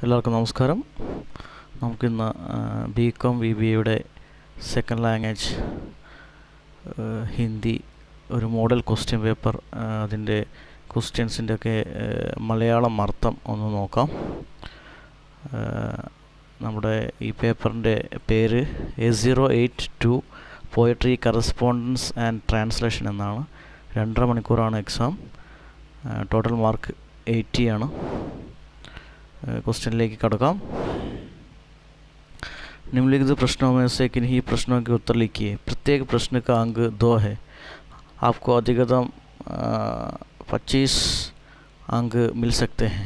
എല്ലാവർക്കും നമസ്കാരം. നമുക്കിന്ന് BCom BBA second language Hindi ഒരു മോഡൽ ക്വസ്റ്റ്യൻ പേപ്പർ, അതിൻ്റെ ക്വസ്റ്റ്യൻസിൻ്റെ ഒക്കെ മലയാളം അർത്ഥം ഒന്ന് നോക്കാം. നമ്മുടെ ഈ പേപ്പറിൻ്റെ പേര് A082 poetry correspondence and translation എന്നാണ്. 2.5 മണിക്കൂറാണ് എക്സാം. ടോട്ടൽ മാർക്ക് 80 ആണ്. क्वेश्चन कड़काम. निम्नलिखित प्रश्नों में से किन्हीं प्रश्नों के उत्तर लिखिए. प्रत्येक प्रश्न का अंक 2 है. आपको अधिकतम 25 अंक मिल सकते हैं.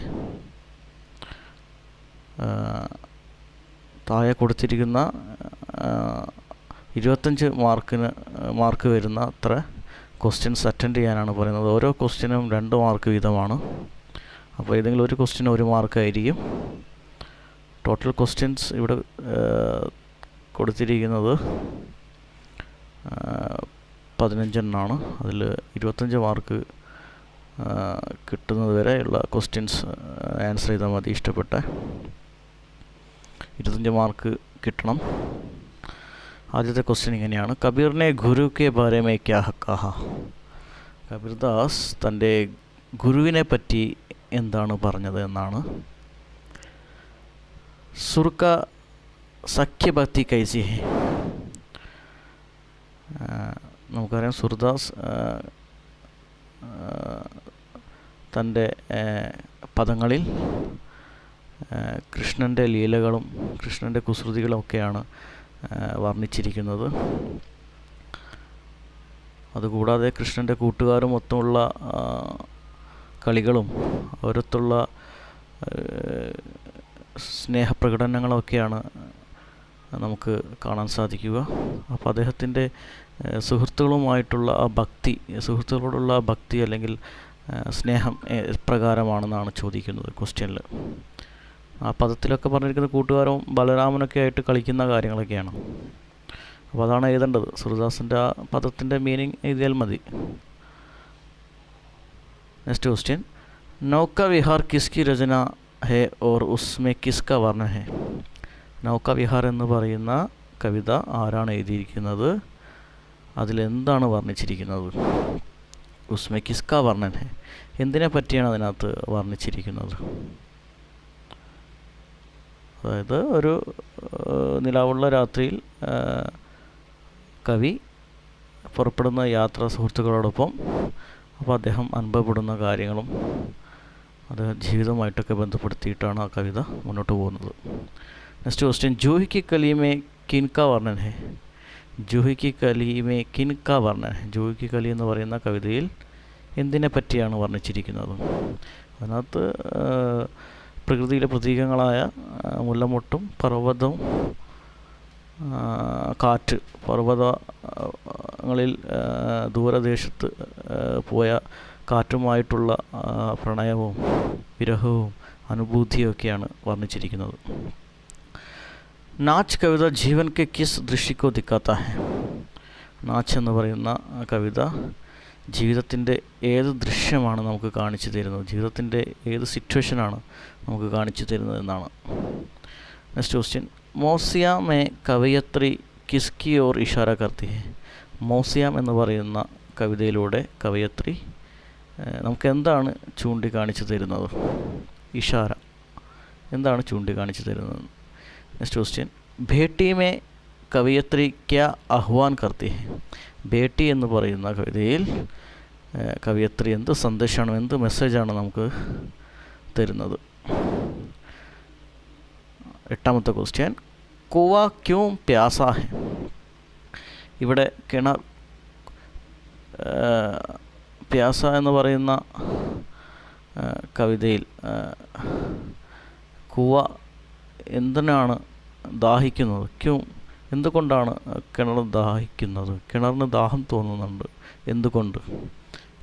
താഴെ കൊടുത്തിരിക്കുന്ന 25 മാർക്ക് വരുന്ന അത്ര ക്വസ്റ്റ്യൻസ് അറ്റൻഡ് ചെയ്യാനാണ് പറയുന്നത്. ഓരോ ക്വസ്റ്റ്യനും 2 മാർക്ക് വീതമാണ്. അപ്പോൾ ഏതെങ്കിലും ഒരു ക്വസ്റ്റ്യന് 1 മാർക്കായിരിക്കും. ടോട്ടൽ ക്വസ്റ്റ്യൻസ് ഇവിടെ കൊടുത്തിരിക്കുന്നത് 15 എണ്ണമാണ്. അതിൽ 25 മാർക്ക് കിട്ടുന്നത് വരെയുള്ള ക്വസ്റ്റ്യൻസ് ആൻസർ ചെയ്താൽ മതി. ഇഷ്ടപ്പെട്ട 25 മാർക്ക് കിട്ടണം. ആദ്യത്തെ ക്വസ്റ്റ്യൻ ഇങ്ങനെയാണ്: കബീറിനെ ഗുരു കെ ബാരെ മേ ക്യാ കഹ. കബീർദാസ് തൻ്റെ ഗുരുവിനെ പറ്റി എന്താണ് പറഞ്ഞത് എന്നാണ്. സുർക്ക സഖ്യഭക്തി കൈസി ഹെ. നമുക്കറിയാം സുർദാസ് തൻ്റെ പദങ്ങളിൽ കൃഷ്ണൻ്റെ ലീലകളും കൃഷ്ണൻ്റെ കുസൃതികളും ഒക്കെയാണ് വർണ്ണിച്ചിരിക്കുന്നത്. അതുകൂടാതെ കൃഷ്ണൻ്റെ കൂട്ടുകാരും ഒത്തുമുള്ള കളികളും ഓരോത്തുള്ള സ്നേഹപ്രകടനങ്ങളൊക്കെയാണ് നമുക്ക് കാണാൻ സാധിക്കുക. അപ്പോൾ അദ്ദേഹത്തിൻ്റെ സുഹൃത്തുക്കളുമായിട്ടുള്ള ആ ഭക്തി, സുഹൃത്തുക്കളോടുള്ള ഭക്തി അല്ലെങ്കിൽ സ്നേഹം എപ്രകാരമാണെന്നാണ് ചോദിക്കുന്നത് ക്വസ്റ്റ്യനിൽ. ആ പദത്തിലൊക്കെ പറഞ്ഞിരിക്കുന്ന കൂട്ടുകാരും ബലരാമനൊക്കെ ആയിട്ട് കളിക്കുന്ന കാര്യങ്ങളൊക്കെയാണ്. അപ്പോൾ അതാണ് എഴുതേണ്ടത്. സുർദാസിൻ്റെ ആ പദത്തിൻ്റെ മീനിങ് എഴുതിയാൽ മതി. नेक्स्ट क्वेश्चन: नौका विहार किसकी रचना है और उसमें किसका वर्णन है. നൗക വിഹാർ എന്ന് പറയുന്ന കവിത ആരാണ് എഴുതിയിരിക്കുന്നത്, അതിലെന്താണ് വർണ്ണിച്ചിരിക്കുന്നത്? ഉസ്മേ കിസ്ക വർണ്ണൻ ഹെ, എന്തിനെ പറ്റിയാണ് അതിനകത്ത് വർണ്ണിച്ചിരിക്കുന്നത്? അതായത് ഒരു നിലാവുള്ള രാത്രിയിൽ കവി പുറപ്പെടുന്ന യാത്ര സുഹൃത്തുക്കളോടൊപ്പം. അപ്പോൾ അദ്ദേഹം അനുഭവപ്പെടുന്ന കാര്യങ്ങളും അദ്ദേഹം ജീവിതമായിട്ടൊക്കെ ബന്ധപ്പെടുത്തിയിട്ടാണ് ആ കവിത മുന്നോട്ട് പോകുന്നത്. നെക്സ്റ്റ് ക്വസ്റ്റ്യൻ: ജൂഹി കി കലി മേ കിൻക വർണ്ണൻ ഹെ. ജൂഹി കി കലി മേ കിൻക വർണ്ണൻ ഹെ. ജൂഹി കി കലി എന്ന് പറയുന്ന കവിതയിൽ എന്തിനെ പറ്റിയാണ് വർണ്ണിച്ചിരിക്കുന്നത്? അതിനകത്ത് പ്രകൃതിയിലെ പ്രതീകങ്ങളായ മുല്ലമൊട്ടും പർവ്വതവും കാറ്റ്, പർവ്വതങ്ങളിൽ ദൂരദേശത്ത് പോയ കാറ്റുമായിട്ടുള്ള പ്രണയവും വിരഹവും അനുഭൂതിയൊക്കെയാണ് വർണ്ണിച്ചിരിക്കുന്നത്. നാച്ച് കവിത ജീവൻ കെ കിസ് ദൃശ്യക്കോ ദിക്കാത്ത ഹെ. നാച്ച് എന്ന് പറയുന്ന കവിത ജീവിതത്തിൻ്റെ ഏത് ദൃശ്യമാണ് നമുക്ക് കാണിച്ചു തരുന്നത്, ജീവിതത്തിൻ്റെ ഏത് സിറ്റുവേഷനാണ് നമുക്ക് കാണിച്ചു തരുന്നത് എന്നാണ്. നെക്സ്റ്റ് ക്വസ്റ്റ്യൻ: മോസിയാം മേ കവയത്രി കിസ്കി ഓർ ഇഷാര കർത്തി ഹെ. മോസിയാം എന്ന് പറയുന്ന കവിതയിലൂടെ കവയത്രി നമുക്ക് എന്താണ് ചൂണ്ടിക്കാണിച്ചു തരുന്നത്? ഇഷാര എന്താണ് ചൂണ്ടിക്കാണിച്ചു തരുന്നത്? നെക്സ്റ്റ് ക്വസ്റ്റ്യൻ: ഭേട്ടി മേ കവയത്രി ക്യാ ആഹ്വാൻ കർത്തി ഹെ. ഭേട്ടി എന്ന് പറയുന്ന കവിതയിൽ കവയത്രി എന്ത് സന്ദേശമാണ്, എന്ത് മെസ്സേജാണ് നമുക്ക് തരുന്നത്? 8ാമത്തെ ക്വസ്റ്റ്യൻ: കുവ ക്യൂം പ്യാസ ഹെ. ഇവിടെ കിണർ, പ്യാസ എന്ന് പറയുന്ന കവിതയിൽ കുവ എന്തിനാണ് ദാഹിക്കുന്നത്? ക്യൂം എന്തുകൊണ്ടാണ് കിണർ ദാഹിക്കുന്നത്? കിണറിന് ദാഹം തോന്നുന്നുണ്ട്, എന്തുകൊണ്ട്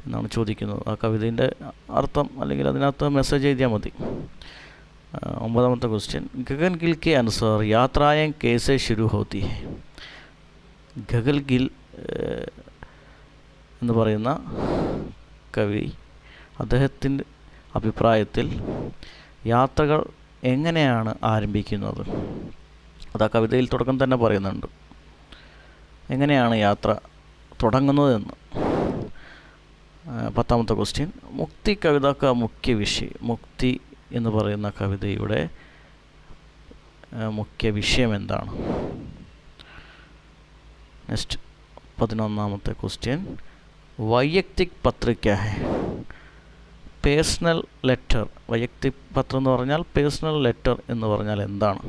എന്നാണ് ചോദിക്കുന്നത്. ആ കവിതേൻ്റെ അർത്ഥം അല്ലെങ്കിൽ അതിനകത്ത് മെസ്സേജ് എഴുതിയാൽ മതി. 9ാമത്തെ ക്വസ്റ്റ്യൻ: ഗഗൻ ഗിൽ കെ അനുസാർ യാത്രായൻ കേസെ ശുരു ഹോത്തി ഹെ. ഗഗൻ ഗിൽ എന്ന് പറയുന്ന കവി അദ്ദേഹത്തിൻ്റെ അഭിപ്രായത്തിൽ യാത്രകൾ എങ്ങനെയാണ് ആരംഭിക്കുന്നത്? അത് ആ കവിതയിൽ തുടക്കം തന്നെ പറയുന്നുണ്ട്. എങ്ങനെയാണ് യാത്ര തുടങ്ങുന്നതെന്ന്. 10ാമത്തെ ക്വസ്റ്റ്യൻ, മുക്തി കവിത കാ മുഖ്യ വിഷയം. മുക്തി എന്ന് പറയുന്ന കവിതയുടെ മുഖ്യ വിഷയം എന്താണ്? നെക്സ്റ്റ് 11ാമത്തെ ക്വസ്റ്റ്യൻ, വൈയക്തിക് പത്ര ക്യാ ഹൈ? Personal letter. വൈയക്തിക് പത്രം എന്ന് പറഞ്ഞാൽ പേഴ്സണൽ ലെറ്റർ എന്ന് പറഞ്ഞാൽ എന്താണ്?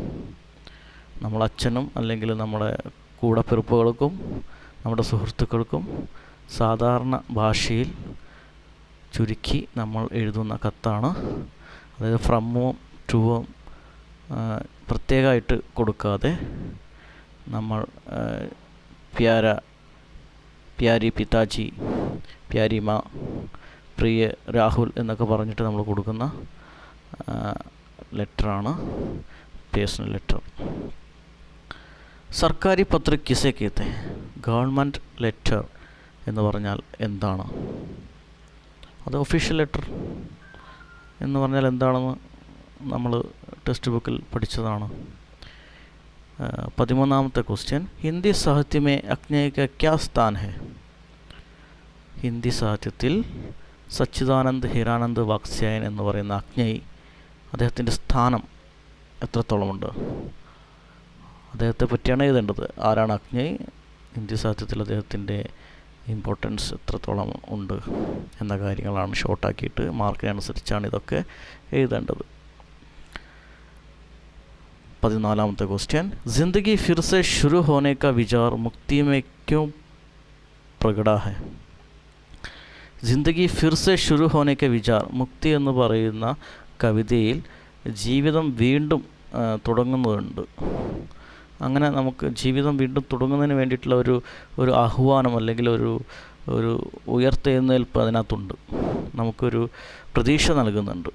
നമ്മൾ അച്ഛനും അല്ലെങ്കിൽ നമ്മുടെ കൂടപ്പിറപ്പുകൾക്കും നമ്മുടെ സുഹൃത്തുക്കൾക്കും സാധാരണ ഭാഷയിൽ ചുരുക്കി നമ്മൾ എഴുതുന്ന കത്താണ്. അതായത് ഫ്രമ്മും ടുവും പ്രത്യേകമായിട്ട് കൊടുക്കാതെ നമ്മൾ പ്യാരി പിതാജി, പ്യാരി മാ, പ്രിയ രാഹുൽ എന്നൊക്കെ പറഞ്ഞിട്ട് നമ്മൾ കൊടുക്കുന്ന ലെറ്ററാണ് പേഴ്സണൽ ലെറ്റർ. സർക്കാരി പത്ര കിസെ കേത്തെ? ഗവൺമെൻറ് ലെറ്റർ എന്ന് പറഞ്ഞാൽ എന്താണ്? അത് ഒഫീഷ്യൽ ലെറ്റർ എന്ന് പറഞ്ഞാൽ എന്താണെന്ന് നമ്മൾ ടെക്സ്റ്റ് ബുക്കിൽ പഠിച്ചതാണ്. 13ാമത്തെ ക്വസ്റ്റ്യൻ, ഹിന്ദി സാഹിത്യമേ അജ്ഞേയ ക്യാ സ്ഥാൻ ഹെ? ഹിന്ദി സാഹിത്യത്തിൽ സച്ചിദാനന്ദ് ഹിരാനന്ദ് വാത്സ്യായൻ എന്ന് പറയുന്ന അജ്ഞേയ്, അദ്ദേഹത്തിൻ്റെ സ്ഥാനം എത്രത്തോളമുണ്ട്? അദ്ദേഹത്തെ പറ്റിയാണ് എഴുതേണ്ടത്. ആരാണ് അജ്ഞേയ്? ഹിന്ദി സാഹിത്യത്തിൽ അദ്ദേഹത്തിൻ്റെ ഇമ്പോർട്ടൻസ് എത്രത്തോളം ഉണ്ട് എന്ന കാര്യങ്ങളാണ് ഷോർട്ടാക്കിയിട്ട് മാർക്കിനനുസരിച്ചാണ് ഇതൊക്കെ എഴുതേണ്ടത്. 14ാമത്തെ ക്വസ്റ്റ്യൻ, ജിന്ദഗി ഫിർ സെ ശുരു ഹോനെ കാ വിചാർ മുക്തി മേ ക്യോं പ്രകട ഹൈ? ജിന്ദഗി ഫിർ സെ ശുരു ഹോനെ കാ വിചാർ, മുക്തി എന്ന് പറയുന്ന കവിതയിൽ ജീവിതം വീണ്ടും തുടങ്ങുന്നുണ്ട്. അങ്ങനെ നമുക്ക് ജീവിതം വീണ്ടും തുടങ്ങുന്നതിന് വേണ്ടിയിട്ടുള്ള ഒരു ആഹ്വാനം അല്ലെങ്കിൽ ഒരു ഉയർത്തെഴുന്നേൽപ്പ് അതിനകത്തുണ്ട്. നമുക്കൊരു പ്രതീക്ഷ നൽകുന്നുണ്ട്.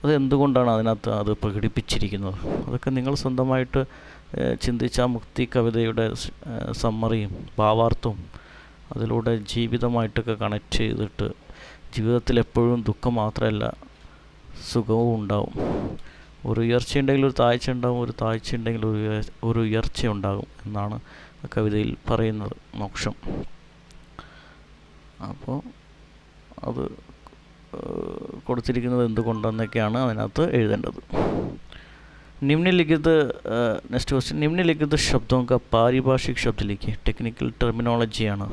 അത് എന്തുകൊണ്ടാണ് അതിനകത്ത് അത് പ്രകടിപ്പിച്ചിരിക്കുന്നത്? അതൊക്കെ നിങ്ങൾ സ്വന്തമായിട്ട് ചിന്തിച്ച ആ മുക്തി കവിതയുടെ സമ്മറിയും ഭാവാർത്ഥവും അതിലൂടെ ജീവിതമായിട്ടൊക്കെ കണക്ട് ചെയ്തിട്ട് ജീവിതത്തിൽ എപ്പോഴും ദുഃഖം മാത്രമല്ല സുഖവും ഉണ്ടാവും. ഒരു ഉയർച്ചയുണ്ടെങ്കിൽ ഒരു താഴ്ച ഉണ്ടാകും, ഒരു താഴ്ച ഉണ്ടെങ്കിൽ ഒരു ഉയർച്ച ഉണ്ടാകും എന്നാണ് കവിതയിൽ പറയുന്നത്, മോക്ഷം. അപ്പോൾ അത് കൊടുത്തിരിക്കുന്നത് എന്തുകൊണ്ടെന്നൊക്കെയാണ് അതിനകത്ത് എഴുതേണ്ടത്. നിമ്നലിഖിത നെക്സ്റ്റ് ക്വസ്റ്റ്യൻ, നിമ്നലിഖിത ശബ്ദവും കാ പാരിഭാഷിക് ശബ്ദത്തിലേക്ക് ടെക്നിക്കൽ ടെർമിനോളജിയാണ്.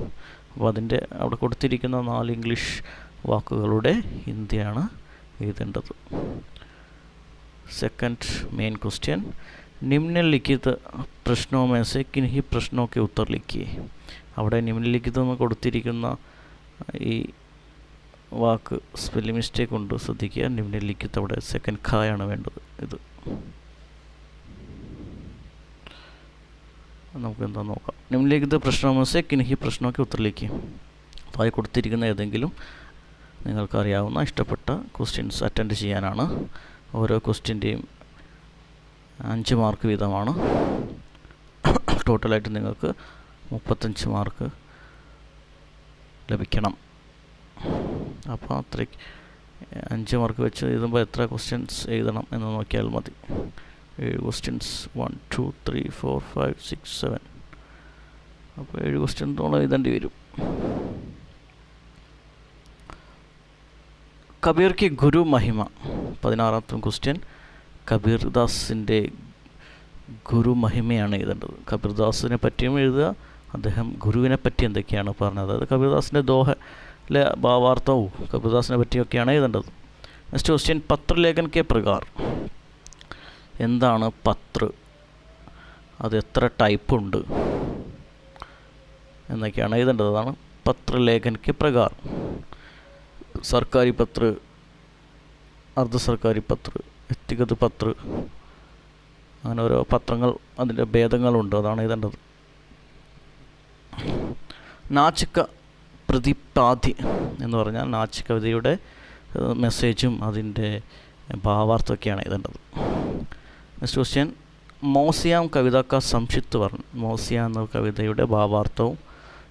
അപ്പോൾ അതിൻ്റെ അവിടെ കൊടുത്തിരിക്കുന്ന 4 ഇംഗ്ലീഷ് വാക്കുകളുടെ ഹിന്ദിയാണ് എഴുതേണ്ടത്. സെക്കൻഡ് മെയിൻ ക്വസ്റ്റ്യൻ, നിമ്നലിഖിത പ്രശ്നോ മേ സെ കിൻഹി പ്രശ്നോ കെ ഉത്തർ ലിഖിയേ? അവിടെ നിമ്നലിഖിതം എന്ന് കൊടുത്തിരിക്കുന്ന ഈ വാക്ക് സ്പെല്ലിംഗ് മിസ്റ്റേക്ക് ഉണ്ട്, ശ്രദ്ധിക്കുക. നിമ്നലിഖിത അവിടെ സെക്കൻഡ് ഖായാണ് വേണ്ടത്. ഇത് നമുക്ക് എന്താ നോക്കാം. നിമ്നലിഖിത പ്രശ്നോ മേ സെ കിൻഹി പ്രശ്നോ കെ ഉത്തർ ലിഖിയേ? അപ്പോൾ അത് കൊടുത്തിരിക്കുന്ന ഏതെങ്കിലും നിങ്ങൾക്കറിയാവുന്ന ഇഷ്ടപ്പെട്ട ക്വസ്റ്റ്യൻസ് അറ്റൻഡ് ചെയ്യാനാണ്. ഓരോ ക്വസ്റ്റ്യൻ്റെയും 5 മാർക്ക് വീതമാണ്. ടോട്ടലായിട്ട് നിങ്ങൾക്ക് 35 മാർക്ക് ലഭിക്കണം. അപ്പോൾ അത്രയ്ക്ക് 5 മാർക്ക് വെച്ച് എഴുതുമ്പോൾ എത്ര ക്വസ്റ്റ്യൻസ് എഴുതണം എന്ന് നോക്കിയാൽ മതി. 7 ക്വസ്റ്റ്യൻസ് 1 2 3 4 5 6 7. അപ്പോൾ 7 ക്വസ്റ്റ്യൻസോളം എഴുതേണ്ടി വരും. കബീർ കി ഗുരു മഹിമ. 16ാമത്തെ ക്വസ്റ്റ്യൻ, കബീർദാസിൻ്റെ ഗുരു മഹിമയാണ് എഴുതേണ്ടത്. കബീർദാസിനെ പറ്റിയും എഴുതുക, അദ്ദേഹം ഗുരുവിനെ പറ്റി എന്തൊക്കെയാണ് പറഞ്ഞത്, അതായത് കബീർദാസിൻ്റെ ദോഹയിലെ ഭാവാർത്ഥവും കബീർദാസിനെ പറ്റിയൊക്കെയാണ് എഴുതേണ്ടത്. നെക്സ്റ്റ് ക്വസ്റ്റ്യൻ, പത്രലേഖൻ കെ പ്രകാർ. എന്താണ് പത്ര? അത് എത്ര ടൈപ്പുണ്ട് എന്നൊക്കെയാണ് എഴുതേണ്ടത്. അതാണ് പത്രലേഖൻ കെ പ്രകാർ. സർക്കാരി പത്ര, അർദ്ധ സർക്കാരി പത്ര, വ്യക്തിഗത പത്ര, അങ്ങനെ ഓരോ പത്രങ്ങൾ അതിൻ്റെ ഭേദങ്ങളുണ്ട്, അതാണ് എഴുതേണ്ടത്. നാച്ചിക പ്രതിപാദ്യ എന്ന് പറഞ്ഞാൽ നാച്ച് കവിതയുടെ മെസ്സേജും അതിൻ്റെ ഭാവാർത്ഥമൊക്കെയാണ് എഴുതേണ്ടത്. നെക്സ്റ്റ് ക്വസ്റ്റ്യൻ, മോസിയാം കവിത കാ സംക്ഷിപ്ത വർണ്ണൻ. മോസിയ എന്ന കവിതയുടെ ഭാവാർത്ഥവും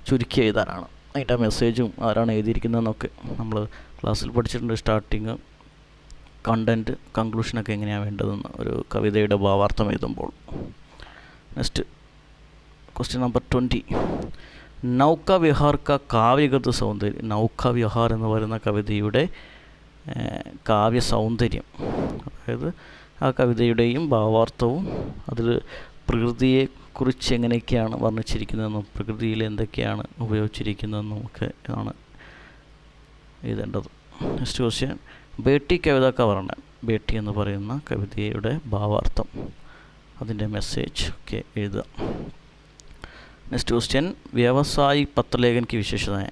ചുരുക്കി എഴുതാനാണ്. അതിൻ്റെ മെസ്സേജും ആരാണ് എഴുതിയിരിക്കുന്നതെന്നൊക്കെ നമ്മൾ ക്ലാസ്സിൽ പഠിച്ചിട്ടുണ്ട്. സ്റ്റാർട്ടിങ് കണ്ടൻറ്റ്, കൺക്ലൂഷനൊക്കെ എങ്ങനെയാണ് വേണ്ടതെന്ന് ഒരു കവിതയുടെ ഭാവാർത്ഥം എഴുതുമ്പോൾ. Next question number 20. നൗക വിഹാർ കാ കാവ്യഗത സൗന്ദര്യം. നൗക വിഹാർ എന്ന് പറയുന്ന കവിതയുടെ കാവ്യ സൗന്ദര്യം, അതായത് ആ കവിതയുടെയും ഭാവാർത്ഥവും അതിൽ പ്രകൃതിയെക്കുറിച്ച് എങ്ങനെയൊക്കെയാണ് വർണ്ണിച്ചിരിക്കുന്നതെന്നും പ്രകൃതിയിൽ എന്തൊക്കെയാണ് ഉപയോഗിച്ചിരിക്കുന്നതെന്നും ഒക്കെ ആണ് എഴുതേണ്ടത്. നെക്സ്റ്റ് ക്വസ്റ്റ്യൻ, ബേട്ടി കവിത കാ വർണ്ണൻ. ബേട്ടി എന്ന് പറയുന്ന കവിതയുടെ ഭാവാർത്ഥം, അതിൻ്റെ മെസ്സേജ് ഒക്കെ എഴുതുക. നെക്സ്റ്റ് ക്വസ്റ്റ്യൻ, വ്യാവസായിക് പത്രലേഖൻ की വിശേഷതയെ.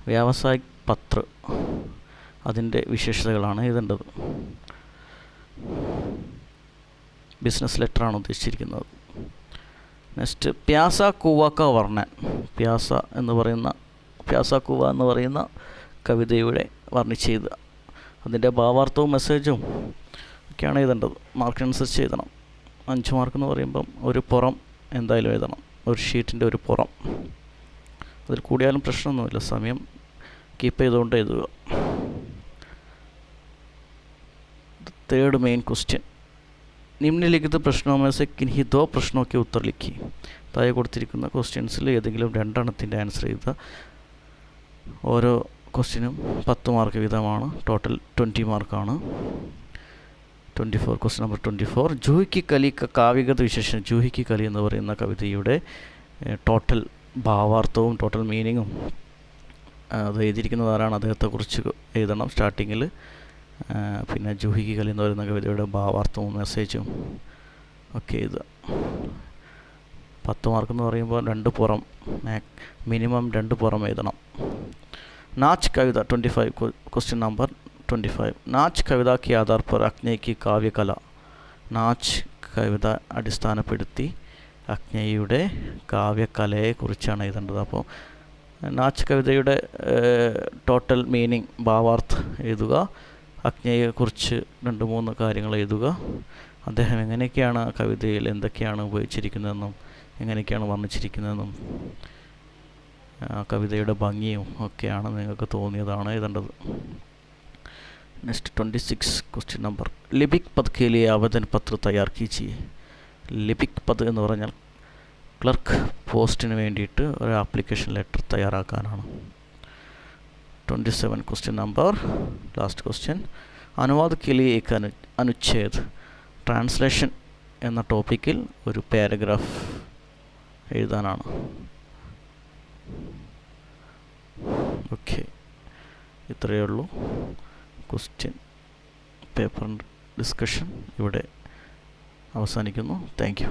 വ്യാവസായിക് പത്ര, അതിൻ്റെ വിശേഷതകളാണ് എഴുതേണ്ടത്. ബിസിനസ് ലെറ്ററാണ് ഉദ്ദേശിച്ചിരിക്കുന്നത്. നെക്സ്റ്റ്, പ്യാസ കൂവ കാ വർണ്ണൻ. പ്യാസ എന്ന് കൂവ എന്ന് പറയുന്ന കവിതയുടെ വർണ്ണിച്ചെഴുതുക. അതിൻ്റെ ഭാവാർത്ഥവും മെസ്സേജും ഒക്കെയാണ് എഴുതേണ്ടത്. മാർക്കിനനുസരിച്ച് എഴുതണം. 5 മാർക്ക് എന്ന് പറയുമ്പം ഒരു പുറം എന്തായാലും എഴുതണം, ഒരു ഷീറ്റിൻ്റെ ഒരു പുറം. അതിൽ കൂടിയാലും പ്രശ്നമൊന്നുമില്ല, സമയം കീപ്പ് ചെയ്തുകൊണ്ട് എഴുതുക. തേർഡ് മെയിൻ ക്വസ്റ്റ്യൻ, നിമ്നലിഖിത പ്രശ്നോं में से किन्हीं 2 प्रश्नों के उत्तर लिखी. താഴെ കൊടുത്തിരിക്കുന്ന ക്വസ്റ്റ്യൻസിൽ ഏതെങ്കിലും 2 എണ്ണത്തിൻ്റെ ആൻസർ എഴുതുക. ഓരോ ക്വസ്റ്റ്യനും 10 മാർക്ക് വീതമാണ്. ടോട്ടൽ 20 മാർക്കാണ്. 24 ക്വസ്റ്റ്യൻ നമ്പർ 24. ജൂഹി കി കലി കാവ്യഗത വിശേഷണം. ജൂഹി കി കലി എന്ന് പറയുന്ന കവിതയുടെ ടോട്ടൽ ഭാവാർത്ഥവും ടോട്ടൽ മീനിങ്ങും അത് എഴുതിയിരിക്കുന്നത് ആരാണ്, അദ്ദേഹത്തെക്കുറിച്ച് എഴുതണം സ്റ്റാർട്ടിങ്ങിൽ. പിന്നെ ജൂഹി കി കലി എന്ന് പറയുന്ന കവിതയുടെ ഭാവാർത്ഥവും മെസ്സേജും ഒക്കെ എഴുതുക. 10 മാർക്ക് എന്ന് പറയുമ്പോൾ 2 പുറം, മിനിമം 2 പുറം എഴുതണം. नाच कविता 25 क्वेश्चन नंबर 25. नाच कविता के आधार पर अक्नेय की काव्यकला. നാച്ച് കവിത അടിസ്ഥാനപ്പെടുത്തി അക്നേയുടെ കാവ്യകലയെക്കുറിച്ചാണ് എഴുതേണ്ടത്. അപ്പോൾ നാച്ച് കവിതയുടെ ടോട്ടൽ മീനിങ്, ഭാവാർത്ഥ എഴുതുക. അക്നേയെക്കുറിച്ച് 2-3 കാര്യങ്ങൾ എഴുതുക. അദ്ദേഹം എങ്ങനെയൊക്കെയാണ് കവിതയിൽ എന്തൊക്കെയാണ് ഉപയോഗിച്ചിരിക്കുന്നതെന്നും എങ്ങനെയൊക്കെയാണ് വർണ്ണിച്ചിരിക്കുന്നതെന്നും കവിതയുടെ ഭംഗിയും ഒക്കെയാണ് നിങ്ങൾക്ക് തോന്നിയതാണ് എഴുതേണ്ടത്. നെക്സ്റ്റ് 26 ക്വസ്റ്റ്യൻ നമ്പർ, ലിപിക് പദ് കെ ലിയെ ആവേദൻ പത്ര തയ്യാർ കീജിയെ. ലിപിക് പദ് എന്ന് പറഞ്ഞാൽ ക്ലർക്ക് പോസ്റ്റിന് വേണ്ടിയിട്ട് ഒരു ആപ്ലിക്കേഷൻ ലെറ്റർ തയ്യാറാക്കാനാണ്. 27 ക്വസ്റ്റ്യൻ നമ്പർ, ലാസ്റ്റ് ക്വസ്റ്റ്യൻ, അനുവാദ് കെ ലിയെ ഏക് അനുച്ഛേദ്. ട്രാൻസ്ലേഷൻ എന്ന ടോപ്പിക്കിൽ ഒരു പാരഗ്രാഫ് എഴുതാനാണ്. ഓക്കെ, ഇത്രയേ ഉള്ളൂ. ക്വസ്റ്റ്യൻ പേപ്പർ ഡിസ്കഷൻ ഇവിടെ അവസാനിക്കുന്നു. Thank you.